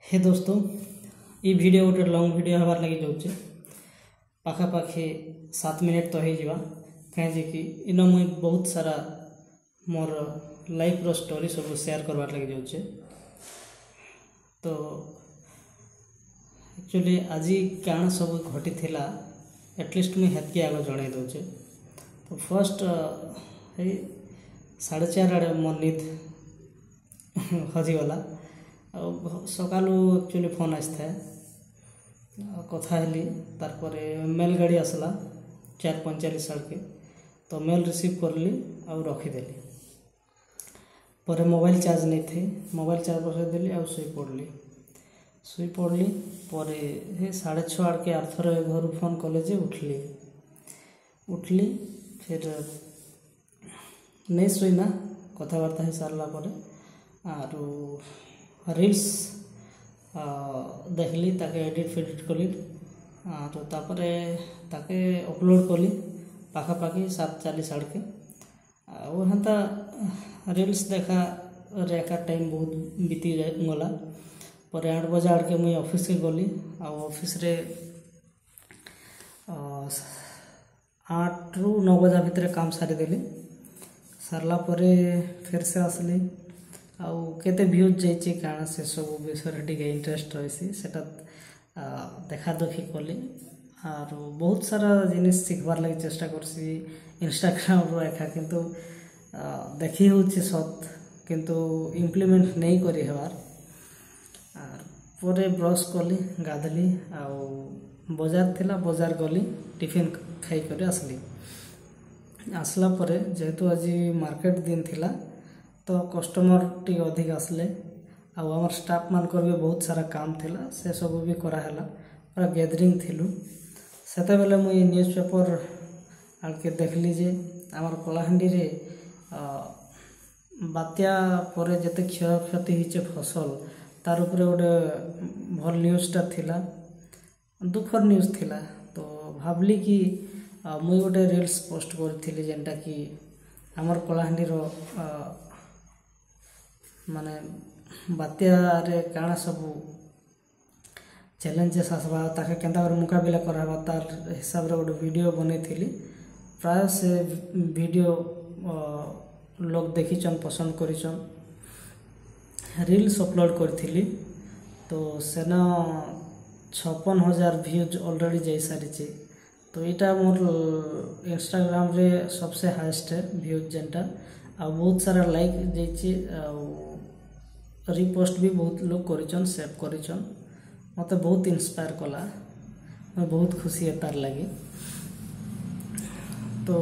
हे दोस्तों ये वीडियो गोटे लॉन्ग वीडियो हबार लगी जाऊे पाखापाखि 7 मिनट तो हो कहीं कि इन मुई बहुत सारा मोर लाइफ रो स्टोरी सब शेयर करवार लगी जाऊे। तो एक्चुअली आज क्या सब घटी थिला एटलिस्ट मुझे हेतकी आग जन दूचे। तो फर्स्ट 4:30 आड़े मोर निद हजिगला सकालू एक्चुअली फोन आसता कथा हेली तार मेल गाड़ी आसला 4:45 आड़के तो मेल रिसीव करली और रखीदेली। पर मोबाइल चार्ज नहीं थे, मोबाइल चार्ज बसईदेली और शुई पड़ली पर 6:30 आड़के आर थर घर फोन कले जे उठली फिर नहीं शुईना कथबार्ता हो सारा आर रील्स देखली ताके एडिट फेडिट कली तो तापरे ताके अपलोड कली पाखापाखि 7:40 आड़के हेन्ता रील्स देखा रेखा टाइम बहुत बीती गला। पर 8 बजे आड़के मुई ऑफिस के गली ऑफिस रे 8 ରୁ 9 बजा भितर काम सारीदेली। सारला परे फिर से आसली आउ केते व्यूज जाइए क्या से सब विषय टे इंटरेस्ट रही सेटा देखा देखी कली और बहुत सारा जिनिस शिखबार लगी चेष्टा करसी इंस्टाग्राम रो एका किंतु देखी होची सत किंतु इम्प्लीमेंट नहीं करी हेबार। परे ब्रश कली गाधली आउ बजार थिला बजार गली टिफिन खाई कर आसली। आसला परे जेहेतु आज मार्केट दिन थिला तो कस्टमर टी अधिक आसले आम स्टाफ मानकर भी बहुत सारा काम थिला से सब भी कराला पूरा गैदरिंग थिलु सेते बेले मुई न्यूज पेपर आलके देखली जे आमर कलाहांडी रे बात्या परे जते क्षयक्षति होचे फसल तार उपरे गोटे भल न्यूजटा थिला दुखर न्यूज थिला। तो भावली कि मुई गोटे रील्स पोस्ट करथिली जेनटा कि आमर कलाहांडी रो माने बात्यारे काଣା सबू चैलेंजेस आसवा ताके केंता मुकाबिला कराबा तार हिसाब रे गोटे वीडियो बनईथिली। प्राय से वीडियो लोग देखीचन पसंद करिचन रील्स अपलोड करथिली तो सेना 56,000 व्यूज ऑलरेडी जाई सारी। तो यहाँ मोर इंस्टाग्राम रे सबसे हाईएस्ट है व्यूज जेनटा आ बहुत सारा लाइक जाइए रिपोस्ट भी बहुत लोग करिचन सेव करिचन मते बहुत इंस्पायर कला मैं बहुत खुशी है तार लगी। तो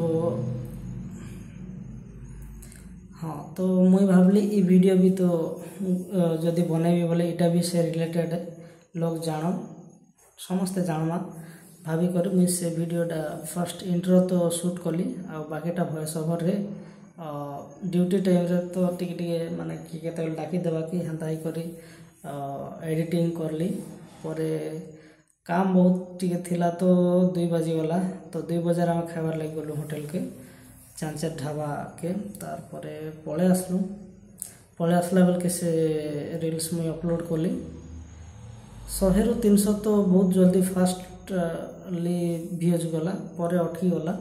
हाँ तो मुई भावली ये वीडियो भी तो जदि बनैबी बोले इटा भी से रिलेटेड लोग जान समस्ते जानवा भावी कर मुई से वीडियोटा फर्स्ट इंट्रो तो शूट कली आ बाकीटा वॉइस ओवर रे ड्यूटी टाइम रे तो टिके माने कि केते डाकी देबा कि हेंता ही करी एडिटिंग करली। परे काम बहुत टिके थिला तो 2 बजे गला तो 2 बजे आम खाइबार लगी गलु होटेल के चांचर ढाबा के तार परे पळे आसला बेल के से रील्स मुई अपलोड कली 100 ରୁ 300 तो बहुत जल्दी फास्टली व्यूज गला परे अटकी गला।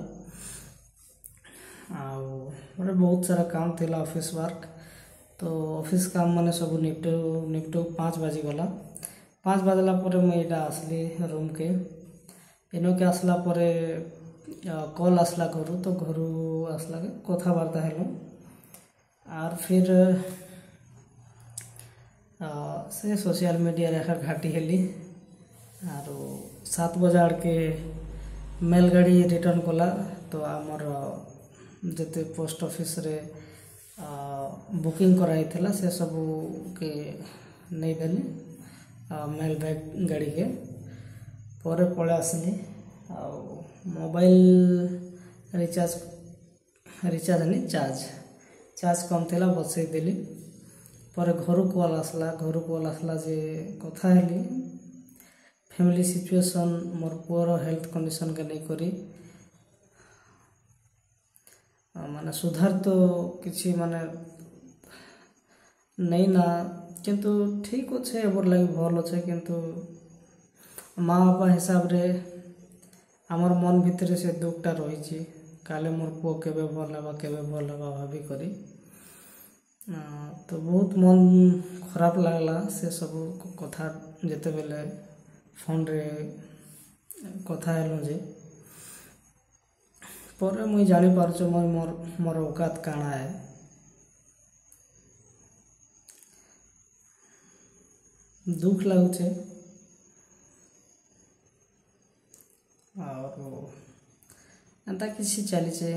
आउ बहुत सारा काम थिला ऑफिस वर्क तो ऑफिस काम माने सब निपटू 5 बजे गला। 5 बजला परे मुई इटा आसली रूम के इनो के आसला परे कॉल आसला घरू तो घरू आसला के कथबार्ता हेलु आर फिर से सोशल मीडिया रेखा घाटी हेली आर 7 बजे आड़के मेल गाड़ी रिटर्न कला। तो आमर जते पोस्ट ऑफिस रे बुकिंग कराई थिला से सब के नहीं देली मेल बैग गाड़ी के परे पळे आसली आ मोबाइल रिचार्ज नहीं चार्ज कम थिला बसई देली। पर घर कॉल आसला जे कथा हेली फैमिली सिचुएशन मोर पुअर हेल्थ कंडीशन के नहीं करी माने सुधार तो किसी माने नहीं ना किंतु ठीक अच्छे एबर लगे भल अच्छे किंतु माँ बापा हिसाब रे आमर मन भितर से दुखटा रही काले मोर पुओ केबे भल हवा केबे भल हवा भाभी करी तो बहुत मन खराब लगला से सब कथा जेते बेले फोन रे कथा हेलो जे पर मुई जानी पारछु मोर मोर औकात काना है दुख लगुचे और एंता किसी चलीचे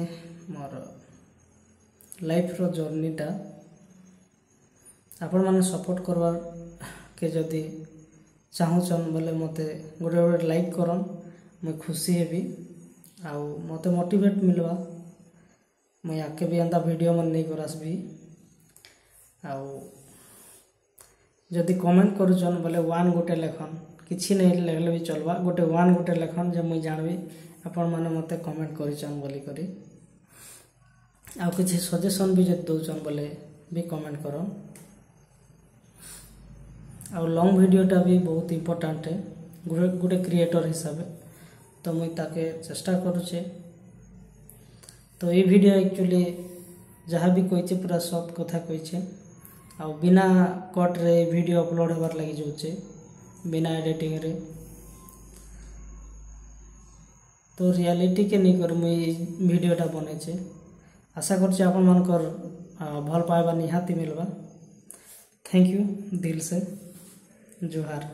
मोर लाइफ रो जर्नीटा आपण माने सपोर्ट करवार के जदि चाहूचन बोले मते गोटे गोटे लाइक करन मुई खुशी हेबी आउ मते मोटिवेट मिलवा मुई आके भी एंता वीडियो मन नहीं करासबी आउ जदि कमेंट करूचन बोले वन गोटे लेखन किसी नहीं लगले भी चलवा गोटे वन गोटे लेखन जे मुई जानबी आपण माने मते कमेंट करिचन बोली करी आउ किसी सजेशन भी जदि दउचन बोले भी कमेंट करन आउ लॉन्ग वीडियोटा भी बहुत इम्पोर्टेंट है गोटे क्रिएटर हिसाब तो मुई ताके चेष्टा करुचे तो ये वीडियो एक्चुअली जहाँ भी कही पूरा सत कथा कही आ बिना कट रे वीडियो अपलोड होबार लगी जाऊे बिना एडिटिंग रे तो रियलिटी के नहीं कर मुई वीडियोटा बनैछे आशा करछे आपन मानकर भल पाइबा निहाती मिलबा थैंक यू दिल से जोहार।